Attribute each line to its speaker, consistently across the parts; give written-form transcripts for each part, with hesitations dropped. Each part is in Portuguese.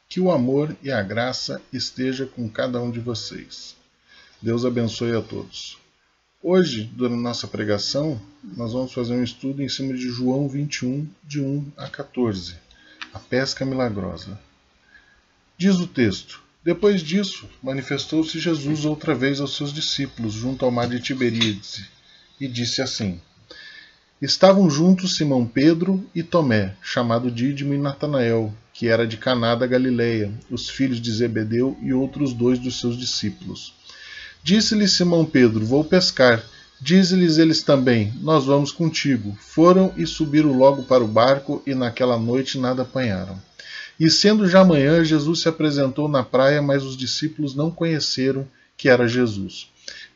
Speaker 1: Que o amor e a graça esteja com cada um de vocês. Deus abençoe a todos. Hoje, durante nossa pregação, nós vamos fazer um estudo em cima de João 21, de 1 a 14, a pesca milagrosa. Diz o texto: Depois disso, manifestou-se Jesus outra vez aos seus discípulos junto ao mar de Tiberíades e disse assim: Estavam juntos Simão Pedro e Tomé, chamado Dídimo, e Natanael, que era de Caná da Galileia, os filhos de Zebedeu e outros 2 dos seus discípulos. Disse-lhes Simão Pedro: Vou pescar. Dize-lhes eles também: Nós vamos contigo. Foram e subiram logo para o barco, e naquela noite nada apanharam. E sendo já manhã, Jesus se apresentou na praia, mas os discípulos não conheceram que era Jesus.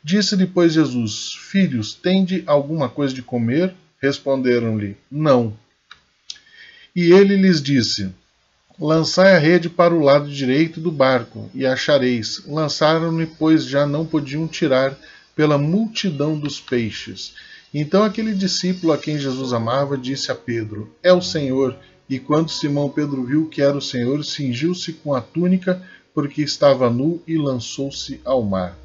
Speaker 1: Disse depois Jesus: Filhos, tende alguma coisa de comer? Responderam-lhe: Não. E ele lhes disse: Lançai a rede para o lado direito do barco, e achareis. Lançaram-lhe, pois já não podiam tirar pela multidão dos peixes. Então aquele discípulo a quem Jesus amava disse a Pedro: É o Senhor. E quando Simão Pedro viu que era o Senhor, cingiu-se com a túnica, porque estava nu, e lançou-se ao mar.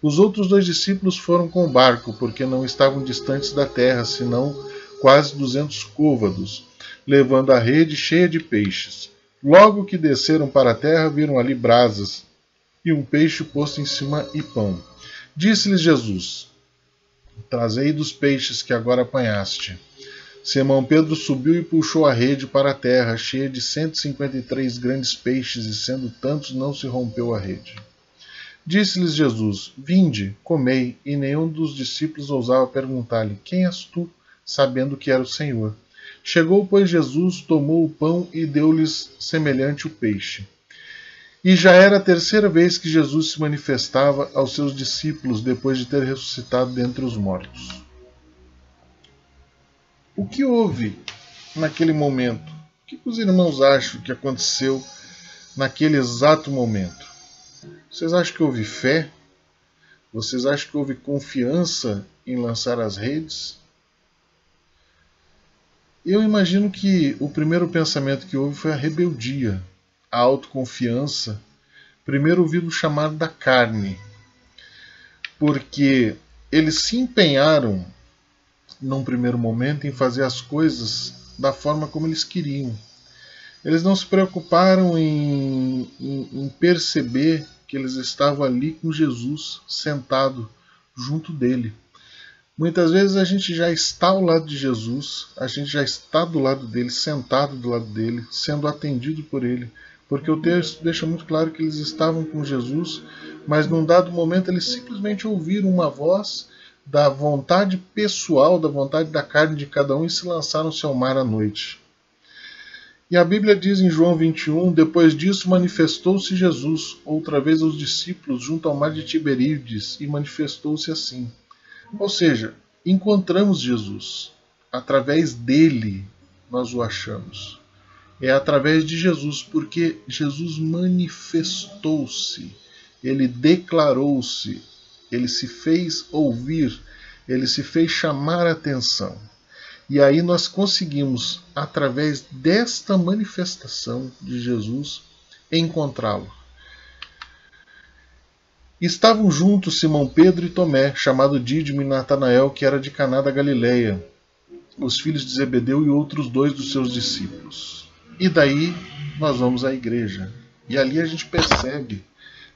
Speaker 1: Os outros 2 discípulos foram com o barco, porque não estavam distantes da terra, senão quase 200 côvados, levando a rede cheia de peixes. Logo que desceram para a terra, viram ali brasas e um peixe posto em cima e pão. Disse-lhes Jesus: Trazei dos peixes que agora apanhaste. Simão Pedro subiu e puxou a rede para a terra, cheia de 153 grandes peixes, e sendo tantos, não se rompeu a rede. Disse-lhes Jesus: Vinde, comei, e nenhum dos discípulos ousava perguntar-lhe: Quem és tu? Sabendo que era o Senhor. Chegou, pois, Jesus, tomou o pão e deu-lhes semelhante o peixe. E já era a 3ª vez que Jesus se manifestava aos seus discípulos depois de ter ressuscitado dentre os mortos. O que houve naquele momento? O que os irmãos acham que aconteceu naquele exato momento? Vocês acham que houve fé? Vocês acham que houve confiança em lançar as redes? Eu imagino que o primeiro pensamento que houve foi a rebeldia, a autoconfiança. Primeiro ouvido o chamado da carne, porque eles se empenharam, num primeiro momento, em fazer as coisas da forma como eles queriam. Eles não se preocuparam em perceber que eles estavam ali com Jesus, sentado junto dele. Muitas vezes a gente já está ao lado de Jesus, a gente já está do lado dele, sentado do lado dele, sendo atendido por ele, porque o texto deixa muito claro que eles estavam com Jesus, mas num dado momento eles simplesmente ouviram uma voz da vontade pessoal, da vontade da carne de cada um, e se lançaram-se ao mar à noite. E a Bíblia diz em João 21, depois disso manifestou-se Jesus outra vez aos discípulos junto ao mar de Tiberíades, e manifestou-se assim. Ou seja, encontramos Jesus. Através dele nós o achamos. É através de Jesus, porque Jesus manifestou-se, ele declarou-se, ele se fez ouvir, ele se fez chamar a atenção. E aí nós conseguimos, através desta manifestação de Jesus, encontrá-lo. Estavam juntos Simão Pedro e Tomé, chamado Dídimo, e Natanael, que era de Caná da Galileia, os filhos de Zebedeu e outros 2 dos seus discípulos. E daí nós vamos à igreja. E ali a gente percebe,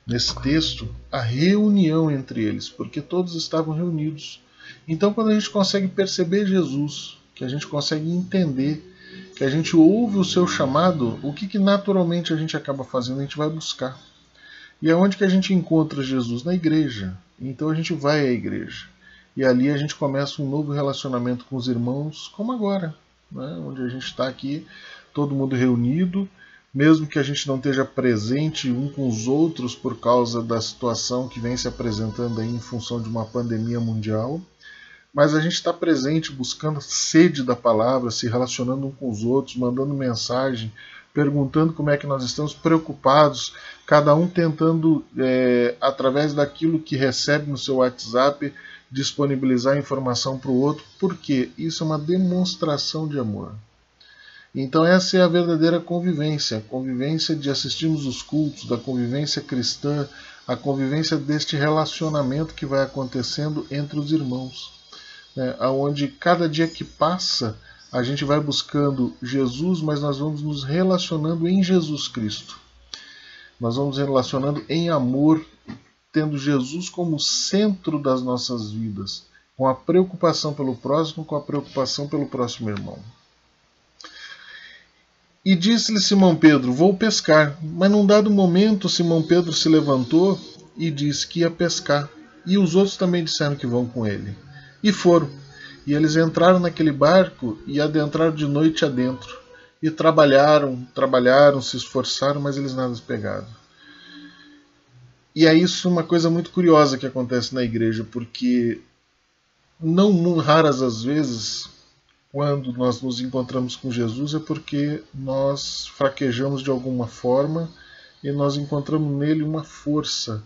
Speaker 1: nesse texto, a reunião entre eles, porque todos estavam reunidos. Então, quando a gente consegue perceber Jesus, que a gente consegue entender, que a gente ouve o seu chamado, o que naturalmente a gente acaba fazendo? A gente vai buscar. E aonde que a gente encontra Jesus? Na igreja. Então a gente vai à igreja. E ali a gente começa um novo relacionamento com os irmãos, como agora, né? Onde a gente está aqui, todo mundo reunido, mesmo que a gente não esteja presente um com os outros por causa da situação que vem se apresentando aí em função de uma pandemia mundial, mas a gente está presente, buscando sede da palavra, se relacionando um com os outros, mandando mensagem, perguntando como é que nós estamos, preocupados, cada um tentando, através daquilo que recebe no seu WhatsApp, disponibilizar informação para o outro, porque isso é uma demonstração de amor. Então essa é a verdadeira convivência, a convivência de assistirmos os cultos, da convivência cristã, a convivência deste relacionamento que vai acontecendo entre os irmãos, né? Onde cada dia que passa a gente vai buscando Jesus, mas nós vamos nos relacionando em Jesus Cristo. Nós vamos nos relacionando em amor, tendo Jesus como centro das nossas vidas, com a preocupação pelo próximo, com a preocupação pelo próximo irmão. E disse-lhe Simão Pedro, vou pescar. Mas num dado momento Simão Pedro se levantou e disse que ia pescar. E os outros também disseram que vão com ele. E foram. E eles entraram naquele barco e adentraram de noite adentro. E trabalharam, se esforçaram, mas eles nada pegaram. E é isso uma coisa muito curiosa que acontece na igreja, porque não raras as vezes, quando nós nos encontramos com Jesus, é porque nós fraquejamos de alguma forma e nós encontramos nele uma força,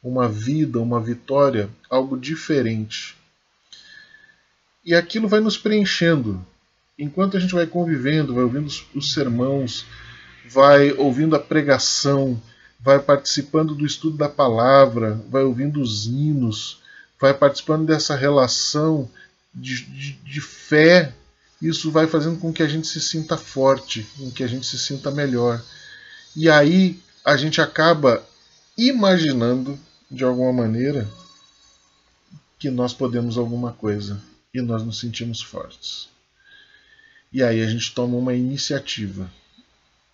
Speaker 1: uma vida, uma vitória, algo diferente. E aquilo vai nos preenchendo. Enquanto a gente vai convivendo, vai ouvindo os sermãos, vai ouvindo a pregação, vai participando do estudo da palavra, vai ouvindo os hinos, vai participando dessa relação de fé, isso vai fazendo com que a gente se sinta forte, com que a gente se sinta melhor. E aí a gente acaba imaginando, de alguma maneira, que nós podemos alguma coisa e nós nos sentimos fortes. E aí a gente toma uma iniciativa.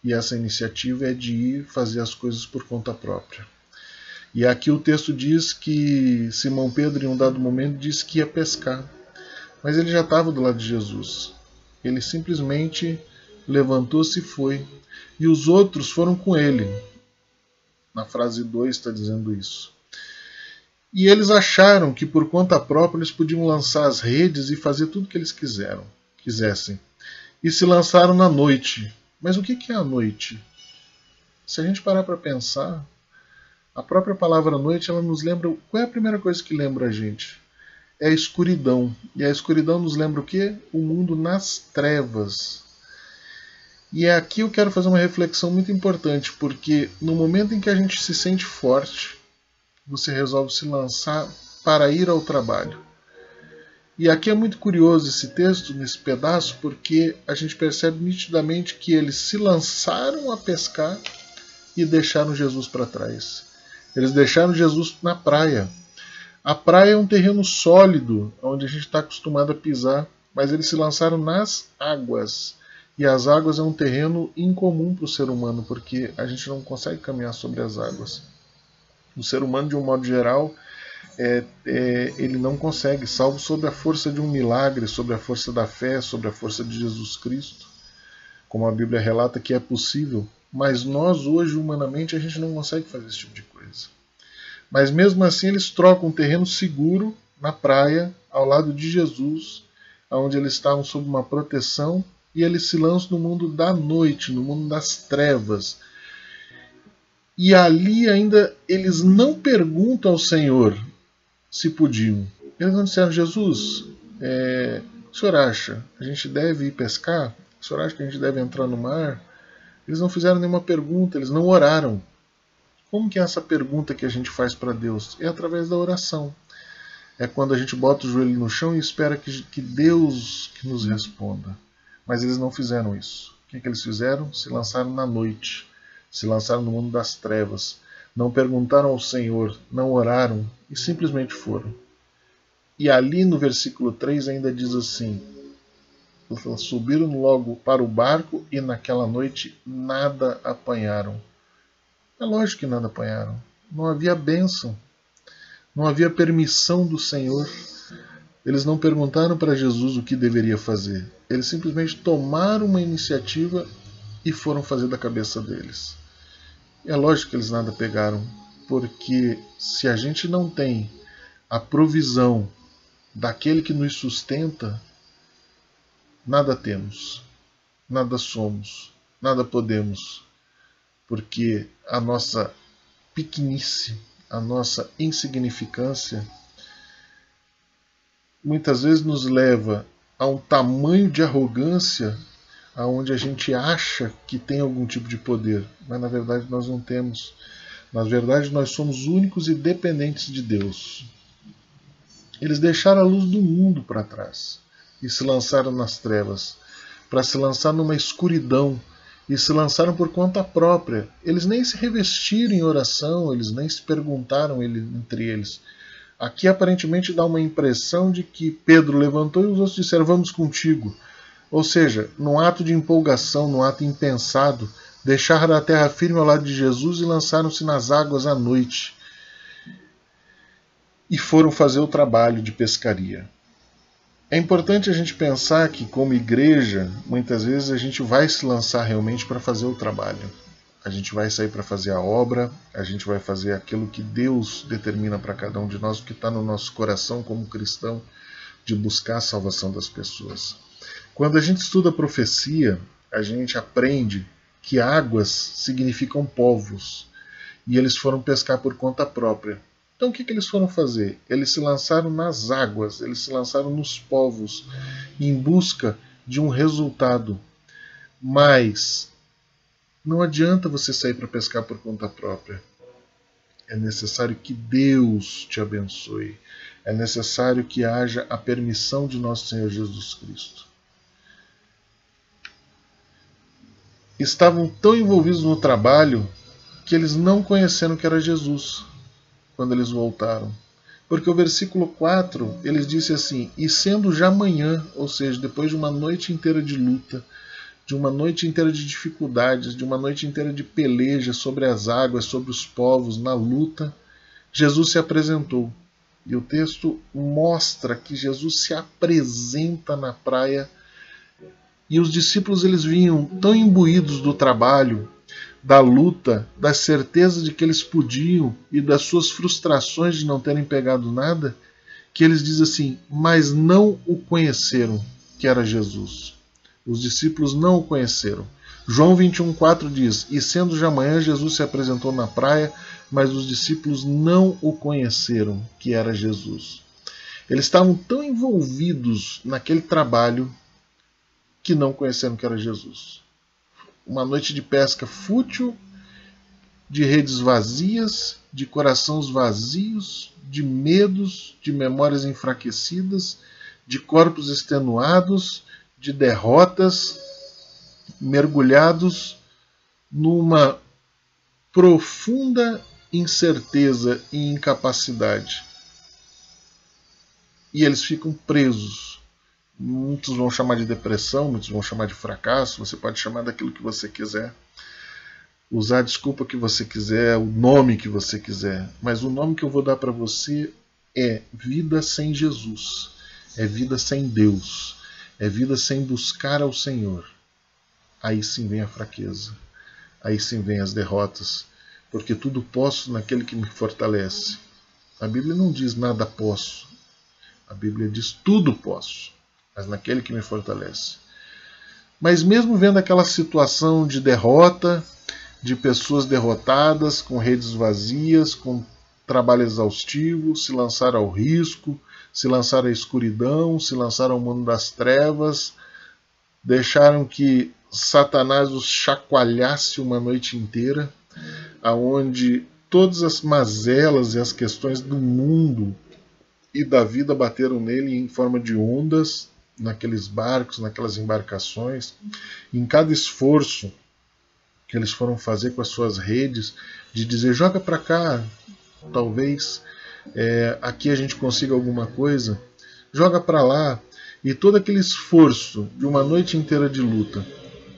Speaker 1: E essa iniciativa é de ir fazer as coisas por conta própria. E aqui o texto diz que Simão Pedro, em um dado momento, disse que ia pescar. Mas ele já estava do lado de Jesus. Ele simplesmente levantou-se e foi. E os outros foram com ele. Na frase 2 está dizendo isso. E eles acharam que por conta própria eles podiam lançar as redes e fazer tudo o que eles quisessem. E se lançaram na noite. Mas o que é a noite? Se a gente parar para pensar, a própria palavra noite, ela nos lembra... Qual é a primeira coisa que lembra a gente? É a escuridão. E a escuridão nos lembra o quê? O mundo nas trevas. E aqui eu quero fazer uma reflexão muito importante, porque no momento em que a gente se sente forte, você resolve se lançar para ir ao trabalho. E aqui é muito curioso esse texto, nesse pedaço, porque a gente percebe nitidamente que eles se lançaram a pescar e deixaram Jesus para trás. Eles deixaram Jesus na praia. A praia é um terreno sólido, onde a gente está acostumado a pisar, mas eles se lançaram nas águas. E as águas é um terreno incomum para o ser humano, porque a gente não consegue caminhar sobre as águas. O ser humano, de um modo geral, ele não consegue, salvo sob a força de um milagre, sobre a força da fé, sobre a força de Jesus Cristo, como a Bíblia relata que é possível, mas nós hoje, humanamente, a gente não consegue fazer esse tipo de coisa. Mas mesmo assim eles trocam um terreno seguro na praia, ao lado de Jesus, onde eles estavam sob uma proteção, e eles se lançam no mundo da noite, no mundo das trevas. E ali ainda eles não perguntam ao Senhor se podiam. Eles não disseram, Jesus, o senhor acha que a gente deve ir pescar? O senhor acha que a gente deve entrar no mar? Eles não fizeram nenhuma pergunta, eles não oraram. Como que é essa pergunta que a gente faz para Deus? É através da oração. É quando a gente bota o joelho no chão e espera que Deus que nos responda. Mas eles não fizeram isso. O que eles fizeram? Se lançaram na noite. Se lançaram no mundo das trevas. Não perguntaram ao Senhor, não oraram e simplesmente foram. E ali no versículo 3 ainda diz assim: subiram logo para o barco e naquela noite nada apanharam. É lógico que nada apanharam. Não havia bênção. Não havia permissão do Senhor. Eles não perguntaram para Jesus o que deveria fazer. Eles simplesmente tomaram uma iniciativa e foram fazer da cabeça deles. É lógico que eles nada pegaram, porque se a gente não tem a provisão daquele que nos sustenta, nada temos, nada somos, nada podemos, porque a nossa pequenice, a nossa insignificância, muitas vezes nos leva a um tamanho de arrogância onde a gente acha que tem algum tipo de poder, mas na verdade nós não temos. Na verdade nós somos únicos e dependentes de Deus. Eles deixaram a luz do mundo para trás e se lançaram nas trevas, para se lançar numa escuridão, e se lançaram por conta própria. Eles nem se revestiram em oração, eles nem se perguntaram entre eles. Aqui aparentemente dá uma impressão de que Pedro levantou e os outros disseram, vamos contigo. Ou seja, num ato de empolgação, num ato impensado, deixaram a terra firme ao lado de Jesus e lançaram-se nas águas à noite. E foram fazer o trabalho de pescaria. É importante a gente pensar que, como igreja, muitas vezes a gente vai se lançar realmente para fazer o trabalho. A gente vai sair para fazer a obra, a gente vai fazer aquilo que Deus determina para cada um de nós, que está no nosso coração como cristão, de buscar a salvação das pessoas. Quando a gente estuda a profecia, a gente aprende que águas significam povos, e eles foram pescar por conta própria. Então o que eles foram fazer? Eles se lançaram nas águas, eles se lançaram nos povos, em busca de um resultado. Mas não adianta você sair para pescar por conta própria. É necessário que Deus te abençoe. É necessário que haja a permissão de nosso Senhor Jesus Cristo. Estavam tão envolvidos no trabalho que eles não conheceram que era Jesus quando eles voltaram. Porque o versículo 4, eles disse assim, e sendo já manhã, ou seja, depois de uma noite inteira de luta, de uma noite inteira de dificuldades, de uma noite inteira de peleja sobre as águas, sobre os povos, na luta, Jesus se apresentou. E o texto mostra que Jesus se apresenta na praia e os discípulos eles vinham tão imbuídos do trabalho, da luta, da certeza de que eles podiam e das suas frustrações de não terem pegado nada, que eles dizem assim, mas não o conheceram, que era Jesus. Os discípulos não o conheceram. João 21,4 diz, e sendo já manhã, Jesus se apresentou na praia, mas os discípulos não o conheceram, que era Jesus. Eles estavam tão envolvidos naquele trabalho que não conheceram que era Jesus. Uma noite de pesca fútil, de redes vazias, de corações vazios, de medos, de memórias enfraquecidas, de corpos extenuados, de derrotas, mergulhados numa profunda incerteza e incapacidade. E eles ficam presos. Muitos vão chamar de depressão, muitos vão chamar de fracasso, você pode chamar daquilo que você quiser, usar a desculpa que você quiser, o nome que você quiser, mas o nome que eu vou dar para você é vida sem Jesus, é vida sem Deus, é vida sem buscar ao Senhor. Aí sim vem a fraqueza, aí sim vem as derrotas, porque tudo posso naquele que me fortalece. A Bíblia não diz nada posso, a Bíblia diz tudo posso, mas naquele que me fortalece. Mas mesmo vendo aquela situação de derrota, de pessoas derrotadas, com redes vazias, com trabalho exaustivo, se lançaram ao risco, se lançaram à escuridão, se lançaram ao mundo das trevas, deixaram que Satanás os chacoalhasse uma noite inteira, aonde todas as mazelas e as questões do mundo e da vida bateram nele em forma de ondas, naqueles barcos, naquelas embarcações. Em cada esforço que eles foram fazer com as suas redes, de dizer, joga para cá, talvez aqui a gente consiga alguma coisa, joga para lá, e todo aquele esforço de uma noite inteira de luta.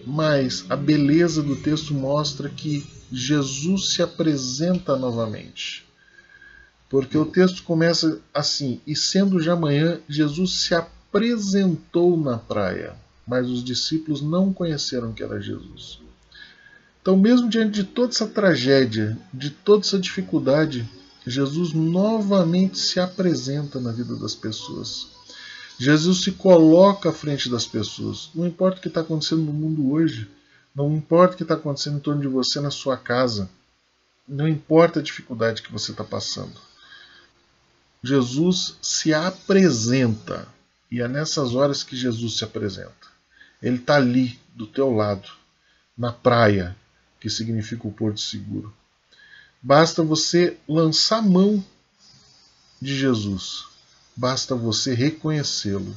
Speaker 1: Mas a beleza do texto mostra que Jesus se apresenta novamente. Porque o texto começa assim, e sendo já manhã, Jesus se apresentou na praia, mas os discípulos não conheceram que era Jesus. Então, mesmo diante de toda essa tragédia, de toda essa dificuldade, Jesus novamente se apresenta na vida das pessoas. Jesus se coloca à frente das pessoas. Não importa o que está acontecendo no mundo hoje, não importa o que está acontecendo em torno de você na sua casa, não importa a dificuldade que você está passando. Jesus se apresenta, e é nessas horas que Jesus se apresenta. Ele está ali, do teu lado, na praia, que significa o porto seguro. Basta você lançar mão de Jesus. Basta você reconhecê-lo.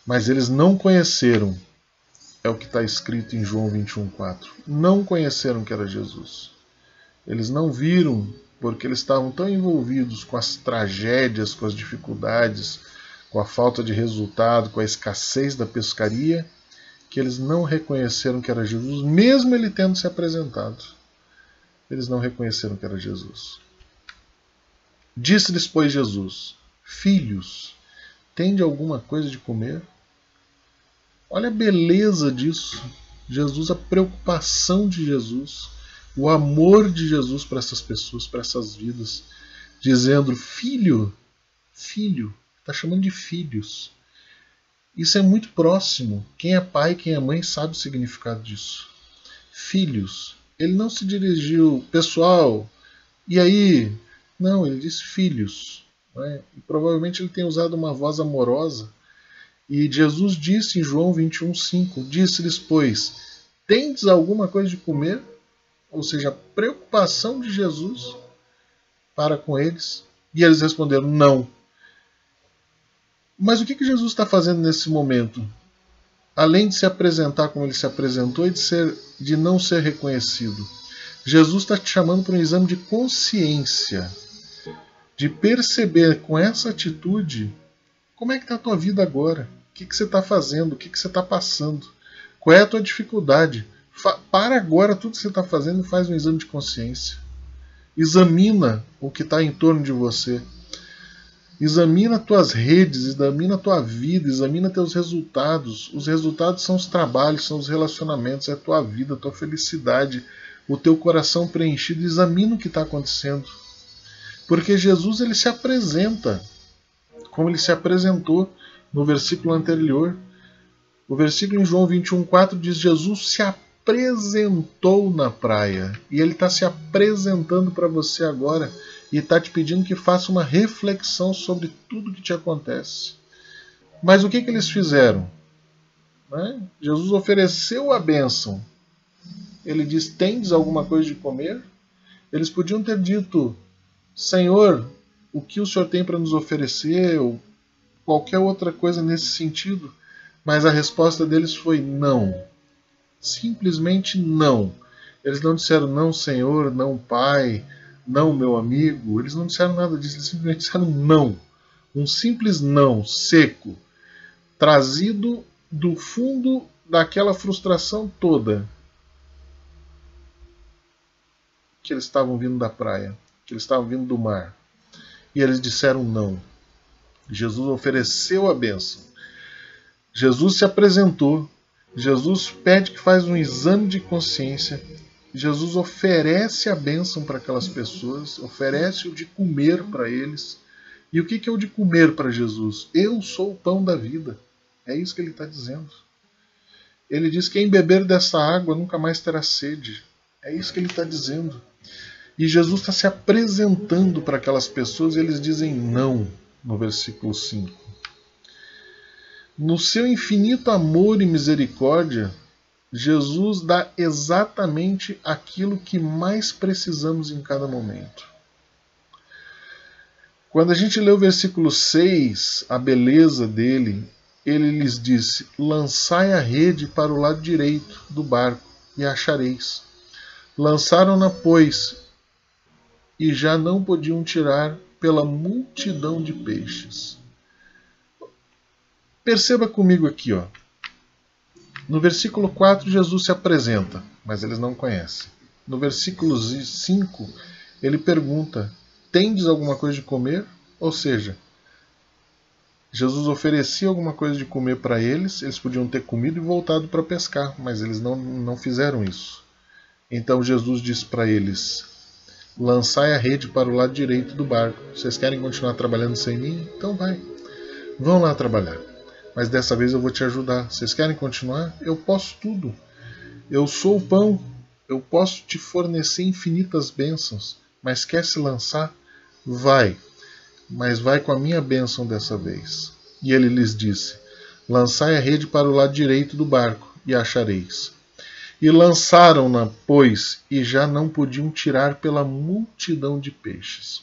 Speaker 1: Mas eles não conheceram, é o que está escrito em João 21,4. Não conheceram que era Jesus. Eles não viram, porque eles estavam tão envolvidos com as tragédias, com as dificuldades, com a falta de resultado, com a escassez da pescaria, que eles não reconheceram que era Jesus, mesmo ele tendo se apresentado. Eles não reconheceram que era Jesus. Disse-lhes, pois, Jesus: filhos, tende alguma coisa de comer? Olha a beleza disso. Jesus, a preocupação de Jesus, o amor de Jesus para essas pessoas, para essas vidas, dizendo: filho, está chamando de filhos. Isso é muito próximo. Quem é pai, quem é mãe sabe o significado disso. Filhos. Ele não se dirigiu, pessoal, e aí? Não, ele disse filhos. Né? E provavelmente ele tem usado uma voz amorosa. E Jesus disse em João 21,5, disse-lhes, pois, tendes alguma coisa de comer? Ou seja, a preocupação de Jesus para com eles. E eles responderam, não. Mas o que Jesus está fazendo nesse momento? Além de se apresentar como ele se apresentou e de não ser reconhecido. Jesus está te chamando para um exame de consciência. De perceber com essa atitude como é que está a tua vida agora. O que você está fazendo, o que você está passando. Qual é a tua dificuldade. Para agora tudo que você está fazendo e faz um exame de consciência. Examina o que está em torno de você. Examina tuas redes, examina tua vida, examina teus resultados. Os resultados são os trabalhos, são os relacionamentos, é a tua vida, a tua felicidade, o teu coração preenchido. Examina o que está acontecendo. Porque Jesus ele se apresenta, como ele se apresentou no versículo anterior. O versículo em João 21,4 diz: Jesus se apresentou na praia. E ele está se apresentando para você agora. E está te pedindo que faça uma reflexão sobre tudo que te acontece. Mas o que eles fizeram? Né? Jesus ofereceu a bênção. Ele diz, tendes alguma coisa de comer? Eles podiam ter dito, Senhor, o que o Senhor tem para nos oferecer? Ou qualquer outra coisa nesse sentido. Mas a resposta deles foi não. Simplesmente não. Eles não disseram não, Senhor, não, Pai, não, meu amigo. Eles não disseram nada disso, eles simplesmente disseram não. Um simples não, seco, trazido do fundo daquela frustração toda que eles estavam vindo da praia, que eles estavam vindo do mar. E eles disseram não. Jesus ofereceu a bênção. Jesus se apresentou. Jesus pede que faz um exame de consciência. Jesus oferece a bênção para aquelas pessoas, oferece o de comer para eles. E o que é o de comer para Jesus? Eu sou o pão da vida. É isso que ele está dizendo. Ele diz que quem beber dessa água nunca mais terá sede. É isso que ele está dizendo. E Jesus está se apresentando para aquelas pessoas e eles dizem não, no versículo 5. No seu infinito amor e misericórdia, Jesus dá exatamente aquilo que mais precisamos em cada momento. Quando a gente lê o versículo 6, a beleza dele, ele lhes disse, lançai a rede para o lado direito do barco e a achareis. Lançaram-na, pois, e já não podiam tirar pela multidão de peixes. Perceba comigo aqui, ó. No versículo 4, Jesus se apresenta, mas eles não conhecem. No versículo 5, ele pergunta, tendes alguma coisa de comer? Ou seja, Jesus oferecia alguma coisa de comer para eles, eles podiam ter comido e voltado para pescar, mas eles não fizeram isso. Então Jesus disse para eles, lançai a rede para o lado direito do barco. Vocês querem continuar trabalhando sem mim? Então vai, vão lá trabalhar. Mas dessa vez eu vou te ajudar. Vocês querem continuar? Eu posso tudo. Eu sou o pão. Eu posso te fornecer infinitas bênçãos. Mas quer se lançar? Vai. Mas vai com a minha bênção dessa vez. E ele lhes disse, Lançai a rede para o lado direito do barco, e achareis. E lançaram-na, pois, e já não podiam tirar pela multidão de peixes.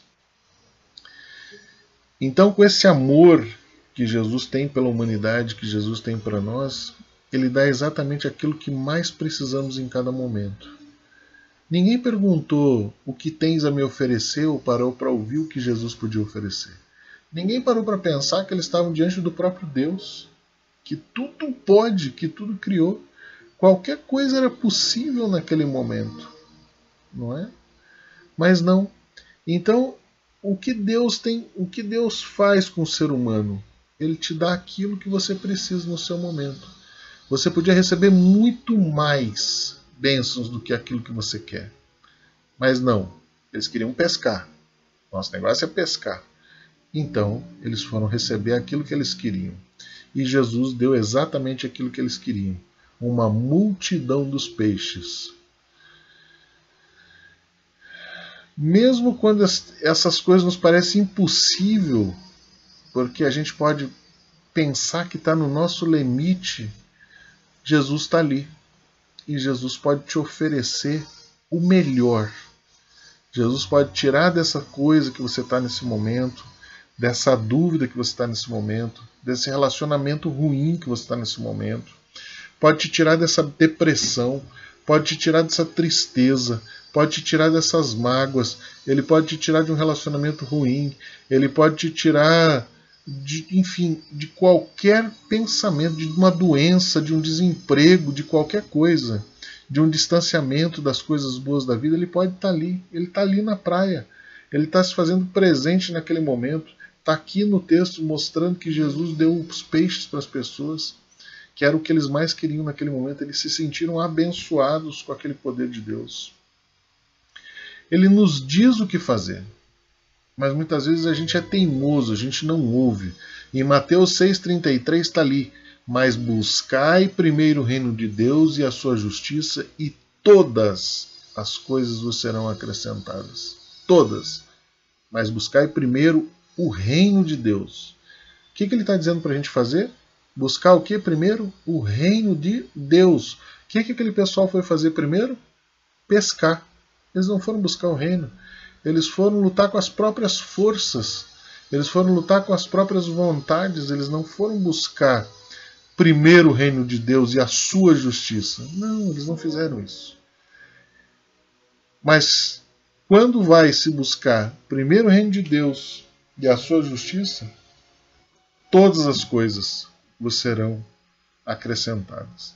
Speaker 1: Então, com esse amor que Jesus tem pela humanidade, que Jesus tem para nós, ele dá exatamente aquilo que mais precisamos em cada momento. Ninguém perguntou o que tens a me oferecer ou parou para ouvir o que Jesus podia oferecer. Ninguém parou para pensar que eles estavam diante do próprio Deus, que tudo pode, que tudo criou. Qualquer coisa era possível naquele momento, não é? Mas não. Então, o que Deus faz com o ser humano? Ele te dá aquilo que você precisa no seu momento. Você podia receber muito mais bênçãos do que aquilo que você quer. Mas não, eles queriam pescar. Nosso negócio é pescar. Então, eles foram receber aquilo que eles queriam. E Jesus deu exatamente aquilo que eles queriam. Uma multidão dos peixes. Mesmo quando essas coisas nos parecem impossíveis, porque a gente pode pensar que está no nosso limite, Jesus está ali. E Jesus pode te oferecer o melhor. Jesus pode tirar dessa coisa que você está nesse momento, dessa dúvida que você está nesse momento, desse relacionamento ruim que você está nesse momento. Pode te tirar dessa depressão, pode te tirar dessa tristeza, pode te tirar dessas mágoas, ele pode te tirar de um relacionamento ruim, ele pode te tirar de qualquer pensamento, de uma doença, de um desemprego, de qualquer coisa, de um distanciamento das coisas boas da vida. Ele pode estar ali, ele está ali na praia, ele está se fazendo presente naquele momento, está aqui no texto mostrando que Jesus deu os peixes para as pessoas, que era o que eles mais queriam naquele momento. Eles se sentiram abençoados com aquele poder de Deus. Ele nos diz o que fazer, mas muitas vezes a gente é teimoso, a gente não ouve. Em Mateus 6,33 está ali: mas buscai primeiro o reino de Deus e a sua justiça, e todas as coisas vos serão acrescentadas. Todas. Mas buscai primeiro o reino de Deus. O que ele está dizendo para a gente fazer? Buscar o que primeiro? O reino de Deus. O que aquele pessoal foi fazer primeiro? Pescar. Eles não foram buscar o reino. Eles foram lutar com as próprias forças. Eles foram lutar com as próprias vontades. Eles não foram buscar primeiro o reino de Deus e a sua justiça. Não, eles não fizeram isso. Mas quando vai se buscar primeiro o reino de Deus e a sua justiça, todas as coisas vos serão acrescentadas.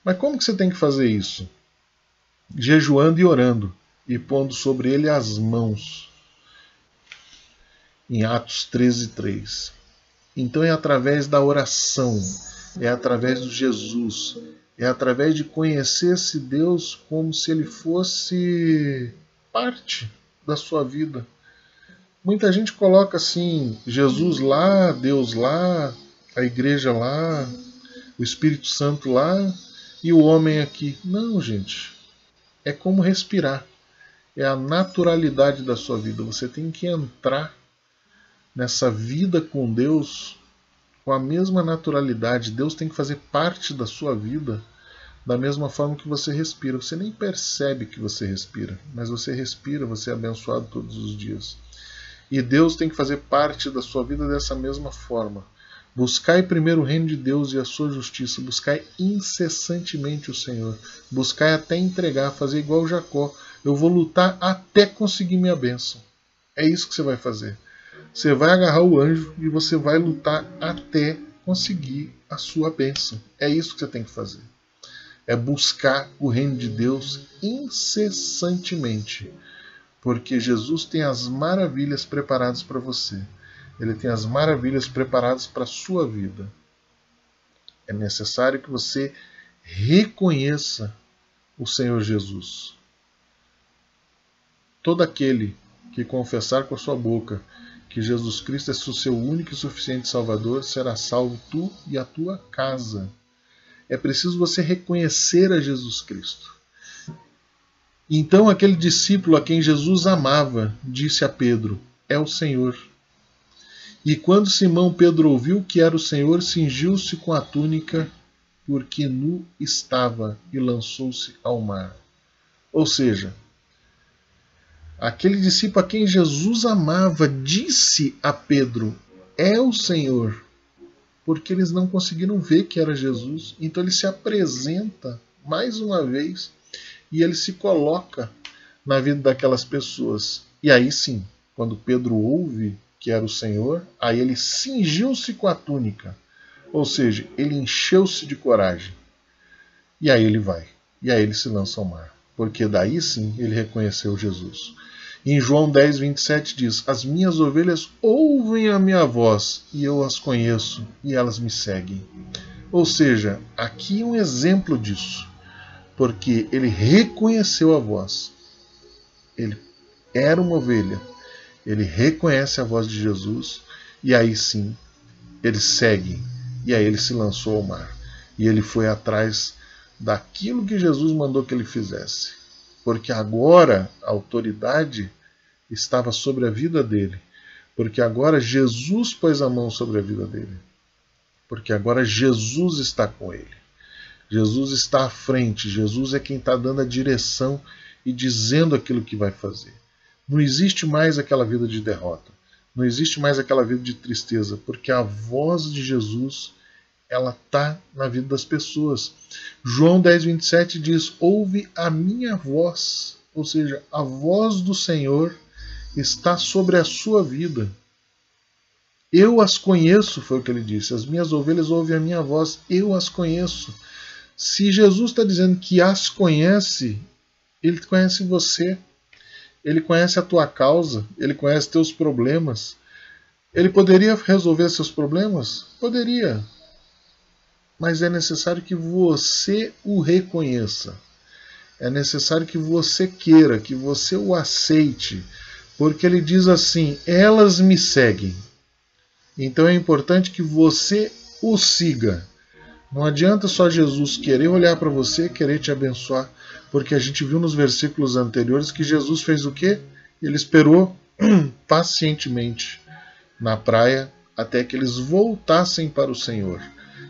Speaker 1: Mas como que você tem que fazer isso? Jejuando e orando, e pondo sobre ele as mãos. Em Atos 13:3. Então é através da oração, é através do Jesus, é através de conhecer esse Deus como se ele fosse parte da sua vida. Muita gente coloca assim, Jesus lá, Deus lá, a igreja lá, o Espírito Santo lá e o homem aqui. Não, gente. É como respirar. É a naturalidade da sua vida. Você tem que entrar nessa vida com Deus com a mesma naturalidade. Deus tem que fazer parte da sua vida da mesma forma que você respira. Você nem percebe que você respira, mas você respira, você é abençoado todos os dias. E Deus tem que fazer parte da sua vida dessa mesma forma. Buscai primeiro o reino de Deus e a sua justiça. Buscai incessantemente o Senhor. Buscai até entregar, fazer igual Jacó. Eu vou lutar até conseguir minha bênção. É isso que você vai fazer. Você vai agarrar o anjo e você vai lutar até conseguir a sua bênção. É isso que você tem que fazer. É buscar o reino de Deus incessantemente. Porque Jesus tem as maravilhas preparadas para você. Ele tem as maravilhas preparadas para a sua vida. É necessário que você reconheça o Senhor Jesus. Todo aquele que confessar com a sua boca que Jesus Cristo é o seu único e suficiente Salvador, será salvo tu e a tua casa. É preciso você reconhecer a Jesus Cristo. Então aquele discípulo a quem Jesus amava disse a Pedro: é o Senhor. E quando Simão Pedro ouviu que era o Senhor, cingiu-se com a túnica, porque nu estava, e lançou-se ao mar. Ou seja, aquele discípulo a quem Jesus amava disse a Pedro: é o Senhor, porque eles não conseguiram ver que era Jesus. Então ele se apresenta mais uma vez e ele se coloca na vida daquelas pessoas. E aí sim, quando Pedro ouve que era o Senhor, aí ele cingiu-se com a túnica. Ou seja, ele encheu-se de coragem. E aí ele vai. E aí ele se lança ao mar. Porque daí sim ele reconheceu Jesus. E em João 10, 27 diz: as minhas ovelhas ouvem a minha voz, e eu as conheço, e elas me seguem. Ou seja, aqui um exemplo disso. Porque ele reconheceu a voz. Ele era uma ovelha. Ele reconhece a voz de Jesus. E aí sim, ele segue. E aí ele se lançou ao mar. E ele foi atrás daquilo que Jesus mandou que ele fizesse. Porque agora a autoridade estava sobre a vida dele. Porque agora Jesus pôs a mão sobre a vida dele. Porque agora Jesus está com ele. Jesus está à frente. Jesus é quem está dando a direção e dizendo aquilo que vai fazer. Não existe mais aquela vida de derrota. Não existe mais aquela vida de tristeza. Porque a voz de Jesus, ela está na vida das pessoas. João 10, 27 diz: ouve a minha voz. Ou seja, a voz do Senhor está sobre a sua vida. Eu as conheço, foi o que ele disse. As minhas ovelhas ouvem a minha voz. Eu as conheço. Se Jesus está dizendo que as conhece, ele conhece você. Ele conhece a tua causa. Ele conhece teus problemas. Ele poderia resolver seus problemas? Poderia. Mas é necessário que você o reconheça. É necessário que você queira, que você o aceite. Porque ele diz assim: elas me seguem. Então é importante que você o siga. Não adianta só Jesus querer olhar para você, querer te abençoar. Porque a gente viu nos versículos anteriores que Jesus fez o quê? Ele esperou pacientemente na praia até que eles voltassem para o Senhor.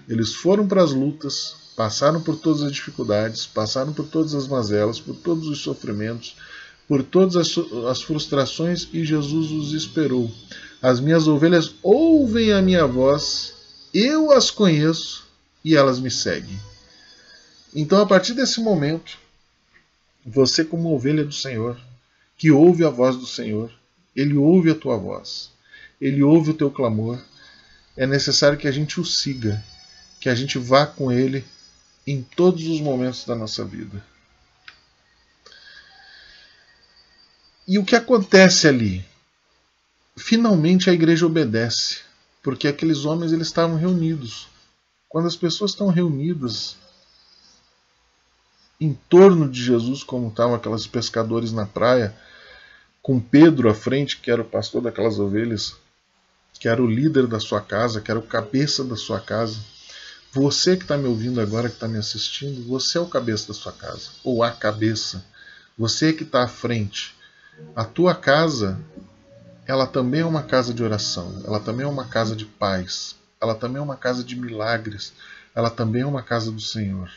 Speaker 1: Eles foram para as lutas, passaram por todas as dificuldades, passaram por todas as mazelas, por todos os sofrimentos, por todas as frustrações, e Jesus os esperou. As minhas ovelhas ouvem a minha voz, eu as conheço e elas me seguem. Então, a partir desse momento, você, como ovelha do Senhor, que ouve a voz do Senhor, ele ouve a tua voz, ele ouve o teu clamor, é necessário que a gente o siga, que a gente vá com ele em todos os momentos da nossa vida. E o que acontece ali? Finalmente a igreja obedece, porque aqueles homens eles estavam reunidos. Quando as pessoas estão reunidas em torno de Jesus, como estavam aqueles pescadores na praia, com Pedro à frente, que era o pastor daquelas ovelhas, que era o líder da sua casa, que era o cabeça da sua casa. Você que está me ouvindo agora, que está me assistindo, você é o cabeça da sua casa, ou a cabeça. Você que está à frente. A tua casa, ela também é uma casa de oração, ela também é uma casa de paz, ela também é uma casa de milagres, ela também é uma casa do Senhor.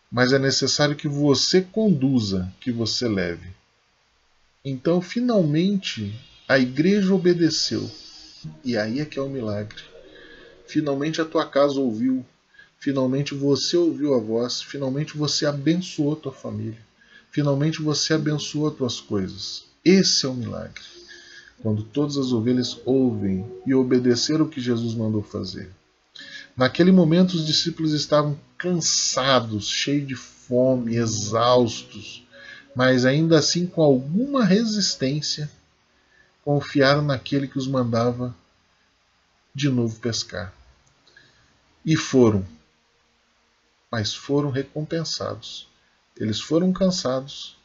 Speaker 1: Mas é necessário que você conduza, que você leve. Então, finalmente, a igreja obedeceu. E aí é que é o milagre. Finalmente a tua casa ouviu. Finalmente você ouviu a voz. Finalmente você abençoou a tua família. Finalmente você abençoou as tuas coisas. Esse é o milagre. Quando todas as ovelhas ouvem e obedeceram o que Jesus mandou fazer. Naquele momento os discípulos estavam cansados, cheios de fome, exaustos, mas ainda assim com alguma resistência, confiaram naquele que os mandava de novo pescar. E foram, mas foram recompensados. Eles foram cansados,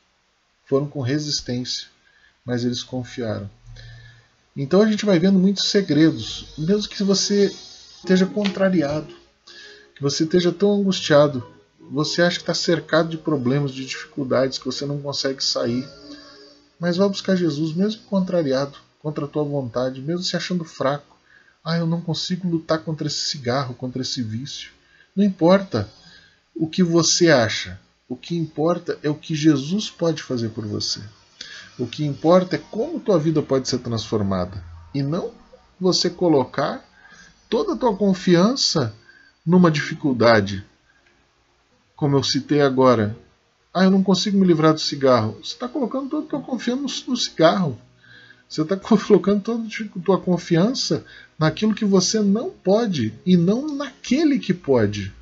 Speaker 1: foram com resistência, mas eles confiaram. Então a gente vai vendo muitos segredos, mesmo que você esteja contrariado, que você esteja tão angustiado, você acha que está cercado de problemas, de dificuldades, que você não consegue sair. Mas vai buscar Jesus, mesmo contrariado, contra a tua vontade, mesmo se achando fraco, eu não consigo lutar contra esse cigarro, contra esse vício. Não importa o que você acha. O que importa é o que Jesus pode fazer por você. O que importa é como tua vida pode ser transformada. E não você colocar toda a tua confiança numa dificuldade. Como eu citei agora. Eu não consigo me livrar do cigarro. Você está colocando toda a tua confiança no cigarro. Você está colocando toda a tua confiança naquilo que você não pode e não naquele que pode.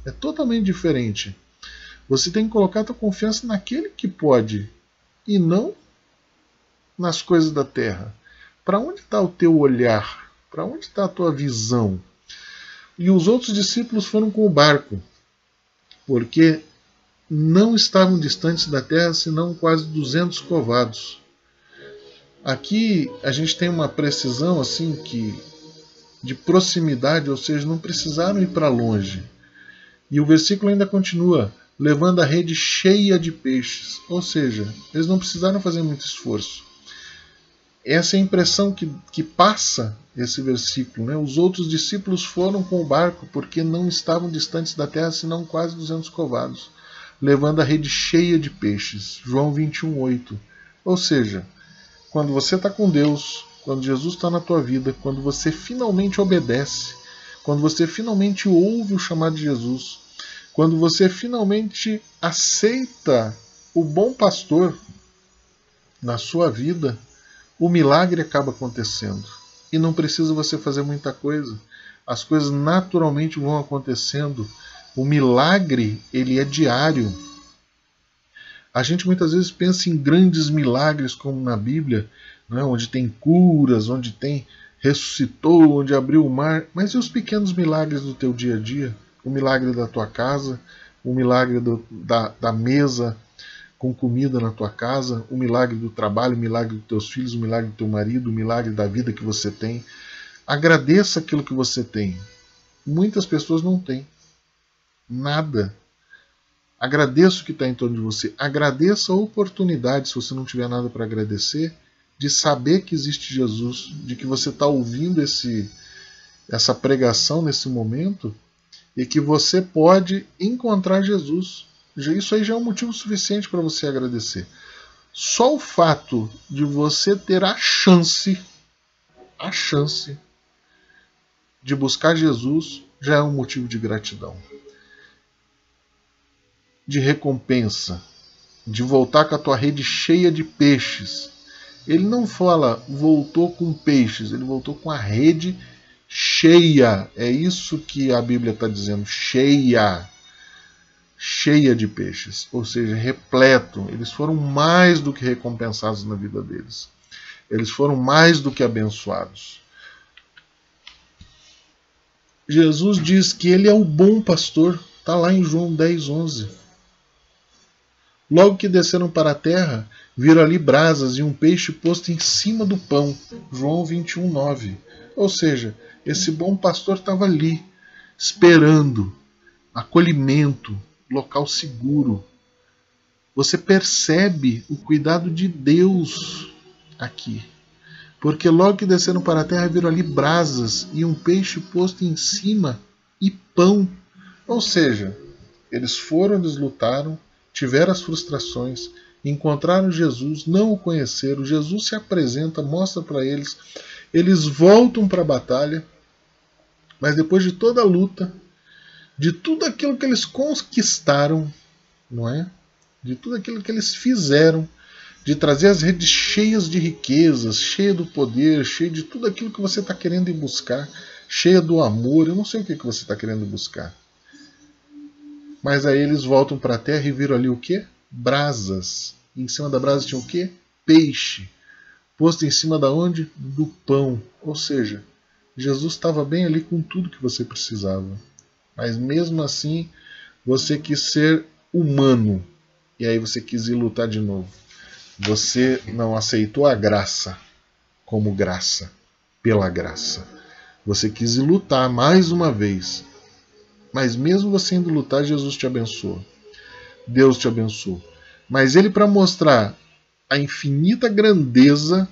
Speaker 1: É totalmente diferente. Você tem que colocar a tua confiança naquele que pode e não nas coisas da terra. Para onde está o teu olhar? Para onde está a tua visão? E os outros discípulos foram com o barco, porque não estavam distantes da terra, senão quase 200 covados. Aqui a gente tem uma precisão assim de proximidade, ou seja, não precisaram ir para longe. E o versículo ainda continua, levando a rede cheia de peixes. Ou seja, eles não precisaram fazer muito esforço. Essa é a impressão que passa esse versículo. Né? Os outros discípulos foram com o barco porque não estavam distantes da terra, senão quase 200 covados, levando a rede cheia de peixes. João 21:8. Ou seja, quando você está com Deus, quando Jesus está na tua vida, quando você finalmente obedece, quando você finalmente ouve o chamado de Jesus, quando você finalmente aceita o bom pastor na sua vida, o milagre acaba acontecendo. E não precisa você fazer muita coisa. As coisas naturalmente vão acontecendo. O milagre, ele é diário. A gente muitas vezes pensa em grandes milagres como na Bíblia, né, onde tem curas, onde tem ressuscitou, onde abriu o mar. Mas e os pequenos milagres do teu dia a dia? O milagre da tua casa, o milagre da mesa com comida na tua casa, o milagre do trabalho, o milagre dos teus filhos, o milagre do teu marido, o milagre da vida que você tem. Agradeça aquilo que você tem. Muitas pessoas não têm nada. Agradeça o que está em torno de você. Agradeça a oportunidade, se você não tiver nada para agradecer, de saber que existe Jesus, de que você está ouvindo essa pregação nesse momento e que você pode encontrar Jesus. Isso aí já é um motivo suficiente para você agradecer. Só o fato de você ter a chance de buscar Jesus já é um motivo de gratidão, de recompensa, de voltar com a tua rede cheia de peixes. Ele não fala voltou com peixes, ele voltou com a rede cheia. É isso que a Bíblia está dizendo, cheia de peixes, ou seja, repleto. Eles foram mais do que recompensados na vida deles. Eles foram mais do que abençoados. Jesus diz que ele é o bom pastor, está lá em João 10:11. Logo que desceram para a terra, viram ali brasas e um peixe posto em cima do pão. João 21:9. Ou seja, esse bom pastor estava ali, esperando acolhimento, local seguro. Você percebe o cuidado de Deus aqui. Porque logo que desceram para a terra, viram ali brasas e um peixe posto em cima e pão. Ou seja, eles foram, eles lutaram, tiveram as frustrações, encontraram Jesus, não o conheceram, Jesus se apresenta, mostra para eles, eles voltam para a batalha, mas depois de toda a luta, de tudo aquilo que eles conquistaram, não é? De tudo aquilo que eles fizeram, de trazer as redes cheias de riquezas, cheia do poder, cheia de tudo aquilo que você está querendo ir buscar, cheia do amor, eu não sei o que você está querendo buscar. Mas aí eles voltam para a terra e viram ali o quê? Brasas. E em cima da brasa tinha o quê? Peixe. Posto em cima da onde? Do pão. Ou seja, Jesus estava bem ali com tudo que você precisava. Mas mesmo assim, você quis ser humano. E aí você quis ir lutar de novo. Você não aceitou a graça como graça, pela graça. Você quis ir lutar mais uma vez. Mas mesmo você indo lutar, Jesus te abençoou. Deus te abençoou. Mas ele, para mostrar a infinita grandeza,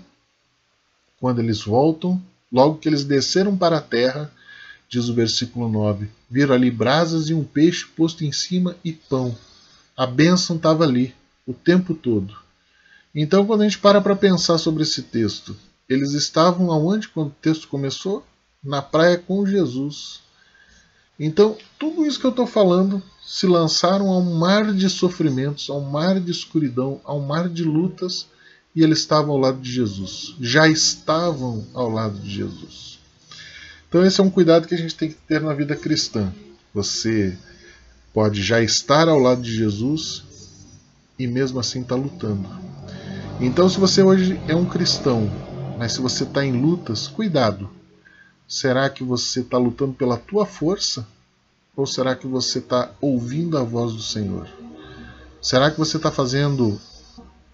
Speaker 1: quando eles voltam, Logo que eles desceram para a terra, diz o versículo 9, viram ali brasas e um peixe posto em cima e pão. A bênção estava ali, o tempo todo. Então, quando a gente para pensar sobre esse texto, eles estavam aonde quando o texto começou? Na praia com Jesus. Então, tudo isso que eu estou falando se lançaram a um mar de sofrimentos, a um mar de escuridão, a um mar de lutas, e eles estavam ao lado de Jesus. Já estavam ao lado de Jesus. Então esse é um cuidado que a gente tem que ter na vida cristã. Você pode já estar ao lado de Jesus e mesmo assim estar lutando. Então se você hoje é um cristão, mas se você está em lutas, cuidado. Será que você está lutando pela tua força? Ou será que você está ouvindo a voz do Senhor? Será que você está fazendo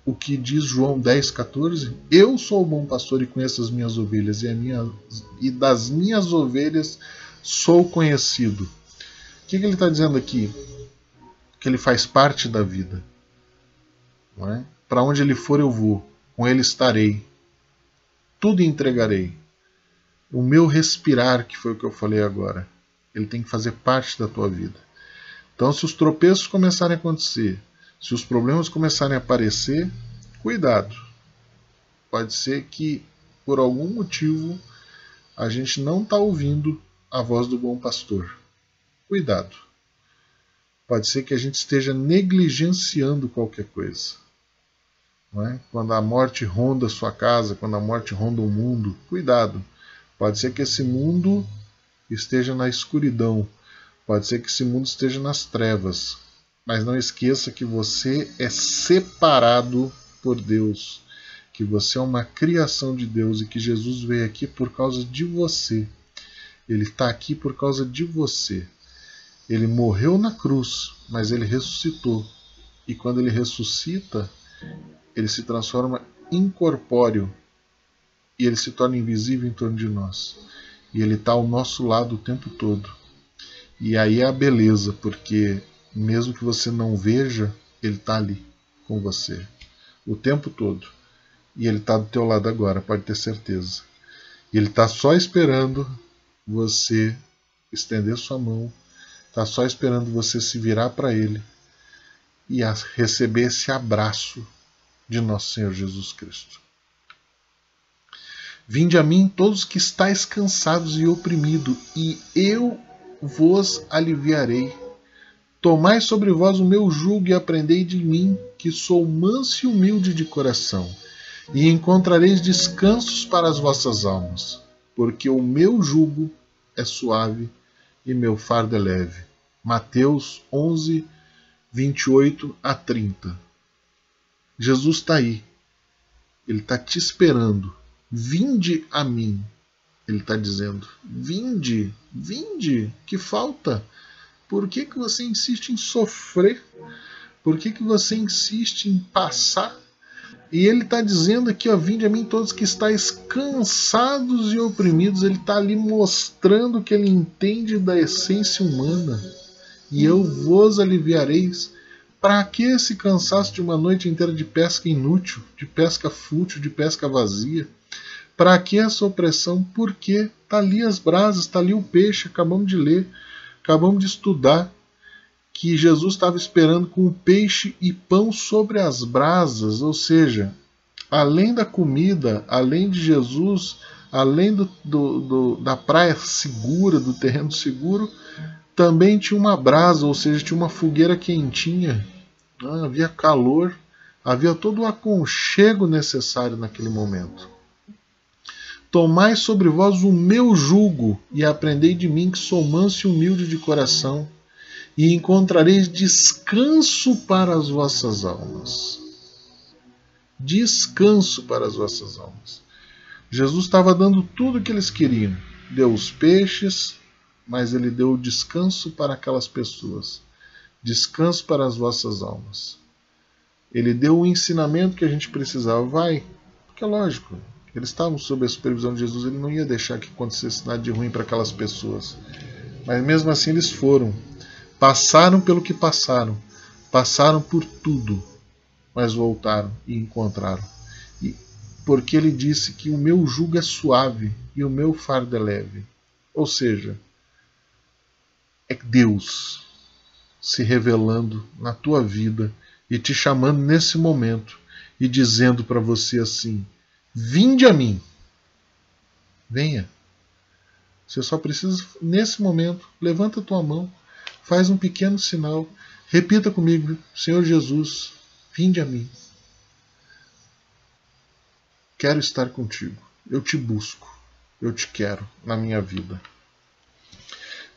Speaker 1: o que diz João 10,14? Eu sou o bom pastor e conheço as minhas ovelhas, e das minhas ovelhas sou conhecido. O que ele está dizendo aqui? Que ele faz parte da vida. Não é? Para onde ele for eu vou, com ele estarei. Tudo entregarei. O meu respirar, que foi o que eu falei agora, ele tem que fazer parte da tua vida. Então, se os tropeços começarem a acontecer, se os problemas começarem a aparecer, cuidado. Pode ser que, por algum motivo, a gente não está ouvindo a voz do bom pastor. Cuidado. Pode ser que a gente esteja negligenciando qualquer coisa. Não é? Quando a morte ronda a sua casa, quando a morte ronda o mundo, cuidado. Pode ser que esse mundo esteja na escuridão. Pode ser que esse mundo esteja nas trevas. Mas não esqueça que você é separado por Deus. Que você é uma criação de Deus e que Jesus veio aqui por causa de você. Ele está aqui por causa de você. Ele morreu na cruz, mas ele ressuscitou. E quando ele ressuscita, ele se transforma incorpóreo. E ele se torna invisível em torno de nós. E ele está ao nosso lado o tempo todo. E aí é a beleza, porque mesmo que você não veja, ele está ali com você o tempo todo. E ele está do teu lado agora, pode ter certeza. E ele está só esperando você estender sua mão, está só esperando você se virar para ele e receber esse abraço de nosso Senhor Jesus Cristo. Vinde a mim todos que estáis cansados e oprimidos, e eu vos aliviarei. Tomai sobre vós o meu jugo e aprendei de mim, que sou manso e humilde de coração, e encontrareis descansos para as vossas almas, porque o meu jugo é suave e meu fardo é leve. Mateus 11, 28 a 30. Jesus está aí. Ele está te esperando. Vinde a mim. Ele está dizendo. Vinde, vinde. Que falta? Por que você insiste em sofrer? Por que você insiste em passar? E ele está dizendo aqui, ó, vinde a mim todos que estáis cansados e oprimidos. Ele está ali mostrando que ele entende da essência humana. E eu vos aliviareis. Para que esse cansaço de uma noite inteira de pesca inútil, de pesca fútil, de pesca vazia? Para que essa opressão? Porque está ali as brasas, está ali o peixe, acabamos de ler, acabamos de estudar que Jesus estava esperando com o peixe e pão sobre as brasas, ou seja, além da comida, além de Jesus, além da praia segura, do terreno seguro, também tinha uma brasa, ou seja, tinha uma fogueira quentinha, havia calor, havia todo o aconchego necessário naquele momento. Tomai sobre vós o meu jugo e aprendei de mim, que sou manso e humilde de coração, e encontrareis descanso para as vossas almas. Descanso para as vossas almas. Jesus estava dando tudo o que eles queriam. Deu os peixes, mas ele deu descanso para aquelas pessoas. Descanso para as vossas almas. Ele deu o ensinamento que a gente precisava. Vai, porque é lógico, eles estavam sob a supervisão de Jesus, ele não ia deixar que acontecesse nada de ruim para aquelas pessoas. Mas mesmo assim eles foram. Passaram pelo que passaram. Passaram por tudo. Mas voltaram e encontraram. E porque ele disse que o meu jugo é suave e o meu fardo é leve. Ou seja, é Deus se revelando na tua vida e te chamando nesse momento e dizendo para você assim: vinde a mim, venha. Você só precisa, nesse momento, levanta a tua mão, faz um pequeno sinal, repita comigo: Senhor Jesus, vinde a mim. Quero estar contigo, eu te busco, eu te quero na minha vida.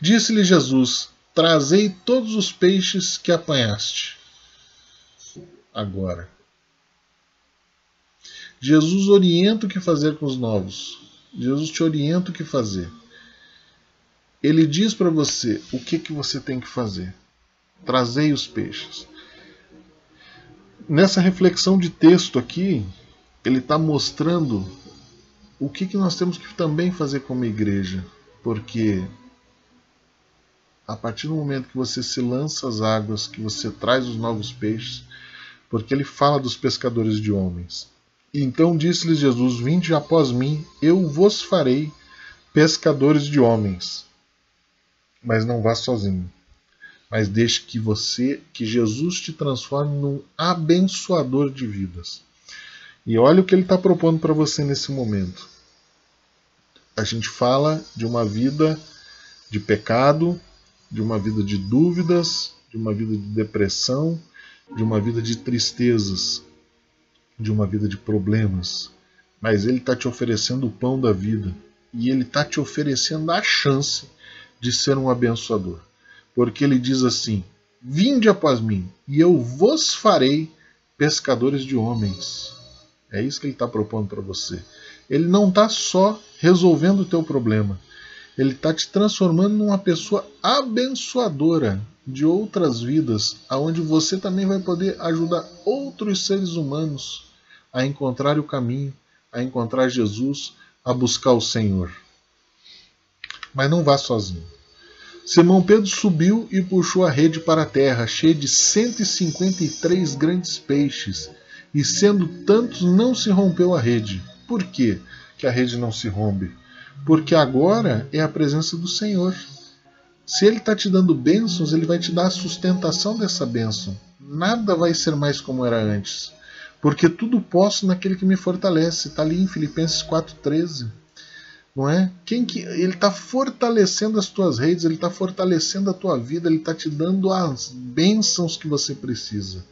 Speaker 1: Disse-lhe Jesus: trazei todos os peixes que apanhaste. Agora, Jesus orienta o que fazer com os novos. Jesus te orienta o que fazer. Ele diz para você o que você tem que fazer. Trazei os peixes. Nessa reflexão de texto aqui, ele está mostrando o que nós temos que também fazer como igreja. Porque a partir do momento que você se lança às águas, que você traz os novos peixes, porque ele fala dos pescadores de homens. Então disse-lhes Jesus: vinde após mim, eu vos farei pescadores de homens. Mas não vá sozinho. Mas deixe que Jesus te transforme num abençoador de vidas. E olha o que ele está propondo para você nesse momento. A gente fala de uma vida de pecado, de uma vida de dúvidas, de uma vida de depressão, de uma vida de tristezas, de uma vida de problemas. Mas ele está te oferecendo o pão da vida. E ele está te oferecendo a chance de ser um abençoador. Porque ele diz assim: vinde após mim, e eu vos farei pescadores de homens. É isso que ele está propondo para você. Ele não está só resolvendo o teu problema. Ele está te transformando numa pessoa abençoadora de outras vidas, onde você também vai poder ajudar outros seres humanos a encontrar o caminho, a encontrar Jesus, a buscar o Senhor. Mas não vá sozinho. Simão Pedro subiu e puxou a rede para a terra, cheia de 153 grandes peixes, e sendo tantos não se rompeu a rede. Por quê que a rede não se rompe? Porque agora é a presença do Senhor. Se Ele está te dando bênçãos, Ele vai te dar a sustentação dessa bênção. Nada vai ser mais como era antes. Porque tudo posso naquele que me fortalece. Está ali em Filipenses 4,13. Não é? Ele está fortalecendo as tuas redes, Ele está fortalecendo a tua vida, Ele está te dando as bênçãos que você precisa.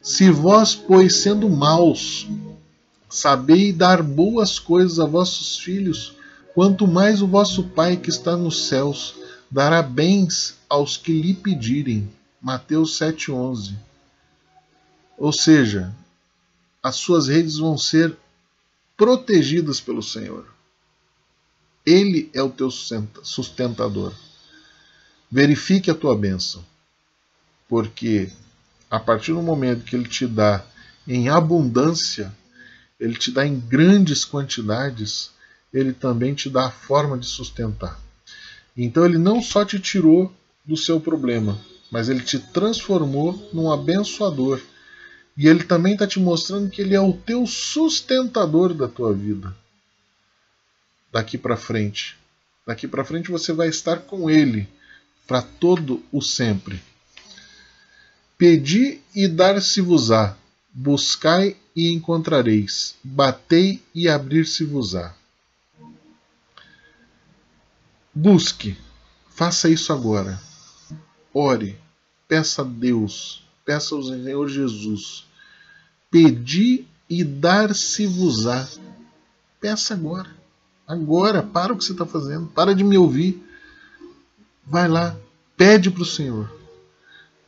Speaker 1: Se vós, pois, sendo maus, sabeis dar boas coisas a vossos filhos, quanto mais o vosso Pai que está nos céus dará bens aos que lhe pedirem. Mateus 7,11. Ou seja, as suas redes vão ser protegidas pelo Senhor. Ele é o teu sustentador. Verifique a tua bênção. Porque a partir do momento que Ele te dá em abundância, Ele te dá em grandes quantidades, Ele também te dá a forma de sustentar. Então Ele não só te tirou do seu problema, mas Ele te transformou num abençoador. E Ele também está te mostrando que Ele é o teu sustentador da tua vida. Daqui para frente. Daqui para frente você vai estar com Ele para todo o sempre. Pedi e dar-se-vos-á. Buscai e encontrareis. Batei e abrir-se-vos-á. Busque. Faça isso agora. Ore. Peça a Deus. Peça ao Senhor Jesus. Pedi e dar-se-vos-á. Peça agora. Agora, para o que você está fazendo. Para de me ouvir. Vai lá. Pede para o Senhor.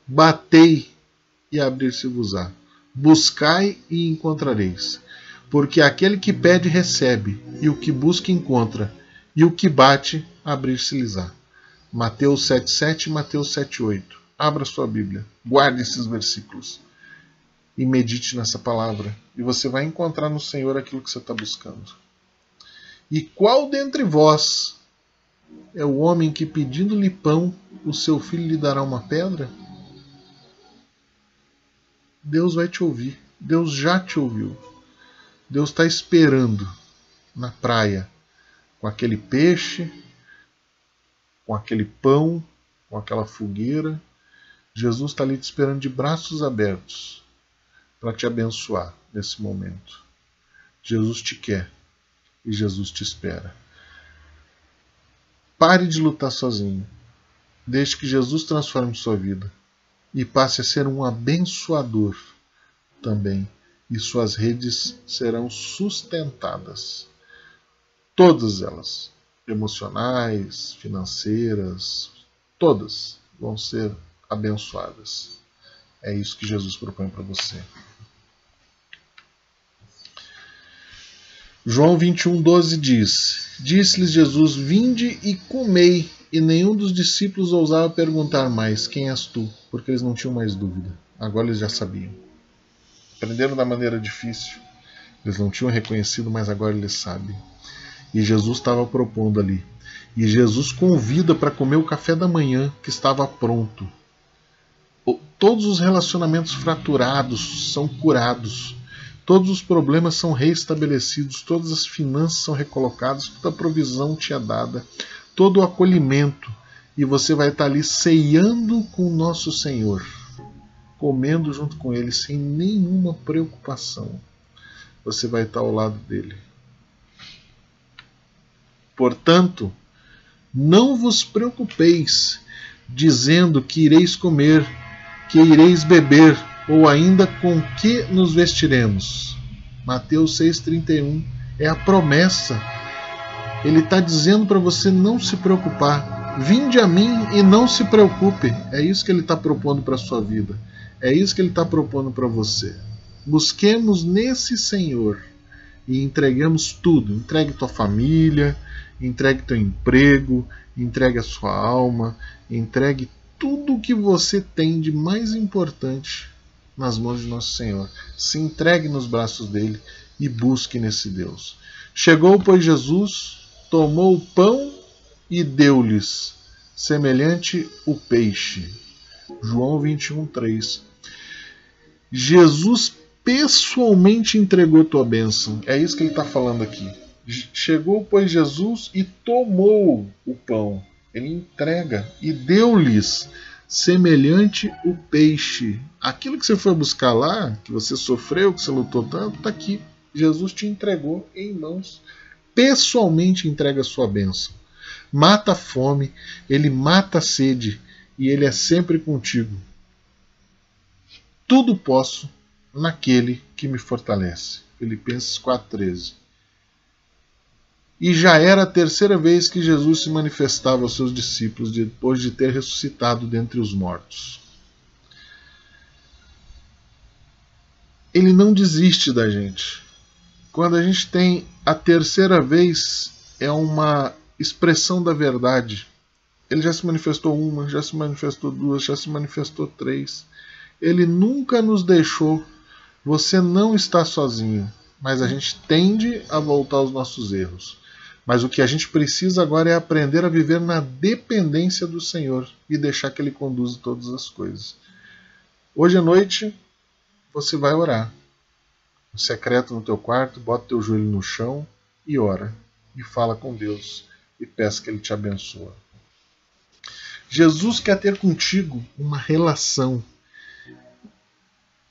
Speaker 1: Batei e abrir-se-vos-á. Buscai e encontrareis. Porque aquele que pede recebe, e o que busca encontra, e o que bate abrir-se-lhes-á. Mateus 7,7 e Mateus 7,8. Abra sua Bíblia, guarde esses versículos e medite nessa palavra, e você vai encontrar no Senhor aquilo que você está buscando. E qual dentre vós é o homem que, pedindo-lhe pão, o seu filho lhe dará uma pedra? Deus vai te ouvir. Deus já te ouviu. Deus está esperando na praia, com aquele peixe, com aquele pão, com aquela fogueira. Jesus está ali te esperando de braços abertos para te abençoar nesse momento. Jesus te quer e Jesus te espera. Pare de lutar sozinho. Deixe que Jesus transforme sua vida e passe a ser um abençoador também. E suas redes serão sustentadas. Todas elas, emocionais, financeiras, todas vão ser abençoadas. É isso que Jesus propõe para você. João 21:12 diz: Disse-lhes Jesus: Vinde e comei. E nenhum dos discípulos ousava perguntar mais: Quem és tu? Porque eles não tinham mais dúvida. Agora eles já sabiam. Aprenderam da maneira difícil. Eles não tinham reconhecido, mas agora eles sabem. E Jesus estava propondo ali. E Jesus convida para comer o café da manhã que estava pronto. Todos os relacionamentos fraturados são curados. Todos os problemas são reestabelecidos, todas as finanças são recolocadas, toda a provisão te é dada, todo o acolhimento. E você vai estar ali ceando com o nosso Senhor, comendo junto com Ele, sem nenhuma preocupação. Você vai estar ao lado dele. Portanto, não vos preocupeis, dizendo que ireis comer, que ireis beber, ou ainda com que nos vestiremos. Mateus 6,31 é a promessa. Ele está dizendo para você não se preocupar. Vinde a mim e não se preocupe. É isso que ele está propondo para a sua vida. É isso que ele está propondo para você. Busquemos nesse Senhor e entreguemos tudo. Entregue tua família, entregue teu emprego, entregue a sua alma, entregue tudo o que você tem de mais importante nas mãos de nosso Senhor. Se entregue nos braços dele e busque nesse Deus. Chegou, pois, Jesus, tomou o pão e deu-lhes, semelhante o peixe. João 21:3. Jesus pessoalmente entregou tua bênção. É isso que ele está falando aqui. Chegou, pois, Jesus e tomou o pão. Ele entrega e deu-lhes, semelhante o peixe. Aquilo que você foi buscar lá, que você sofreu, que você lutou tanto, está aqui. Jesus te entregou em mãos. Pessoalmente entrega a sua bênção. Mata a fome, ele mata a sede e ele é sempre contigo. Tudo posso naquele que me fortalece. Filipenses 4,13. E já era a terceira vez que Jesus se manifestava aos seus discípulos depois de ter ressuscitado dentre os mortos. Ele não desiste da gente. Quando a gente tem a terceira vez, é uma expressão da verdade. Ele já se manifestou uma, já se manifestou duas, já se manifestou três. Ele nunca nos deixou. Você não está sozinho, mas a gente tende a voltar aos nossos erros. Mas o que a gente precisa agora é aprender a viver na dependência do Senhor e deixar que Ele conduza todas as coisas. Hoje à noite, você vai orar. No secreto no teu quarto, bota teu joelho no chão e ora. E fala com Deus e peça que Ele te abençoe. Jesus quer ter contigo uma relação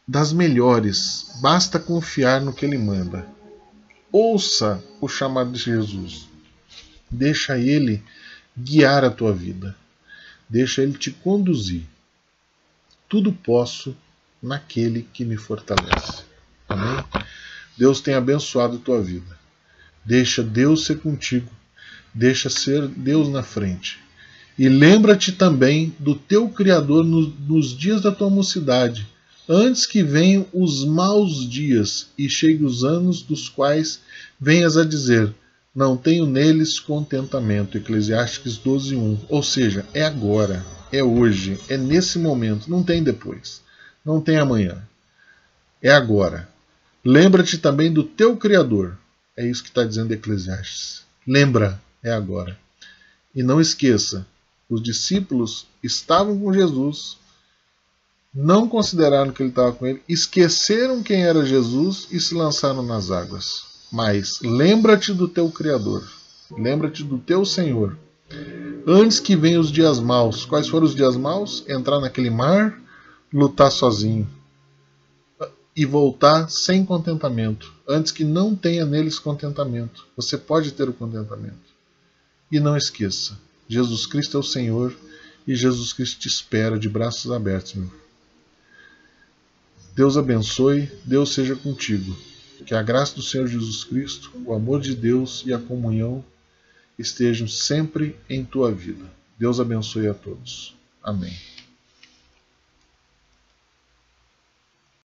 Speaker 1: das melhores. Basta confiar no que Ele manda. Ouça o chamado de Jesus. Deixa Ele guiar a tua vida. Deixa Ele te conduzir. Tudo posso naquele que me fortalece. Amém? Deus tem abençoado a tua vida. Deixa Deus ser contigo. Deixa ser Deus na frente. E lembra-te também do teu Criador nos dias da tua mocidade, antes que venham os maus dias e cheguem os anos dos quais venhas a dizer: não tenho neles contentamento. Eclesiastes 12:1. Ou seja, é agora, é hoje, é nesse momento, não tem depois, não tem amanhã. É agora. Lembra-te também do teu Criador. É isso que está dizendo Eclesiastes. Lembra, é agora. E não esqueça, os discípulos estavam com Jesus não consideraram que ele estava com ele, esqueceram quem era Jesus e se lançaram nas águas. Mas lembra-te do teu Criador, lembra-te do teu Senhor, antes que venham os dias maus. Quais foram os dias maus? Entrar naquele mar, lutar sozinho e voltar sem contentamento, antes que não tenha neles contentamento. Você pode ter o contentamento. E não esqueça, Jesus Cristo é o Senhor e Jesus Cristo te espera de braços abertos, meu. Deus abençoe, Deus seja contigo. Que a graça do Senhor Jesus Cristo, o amor de Deus e a comunhão estejam sempre em tua vida. Deus abençoe a todos. Amém.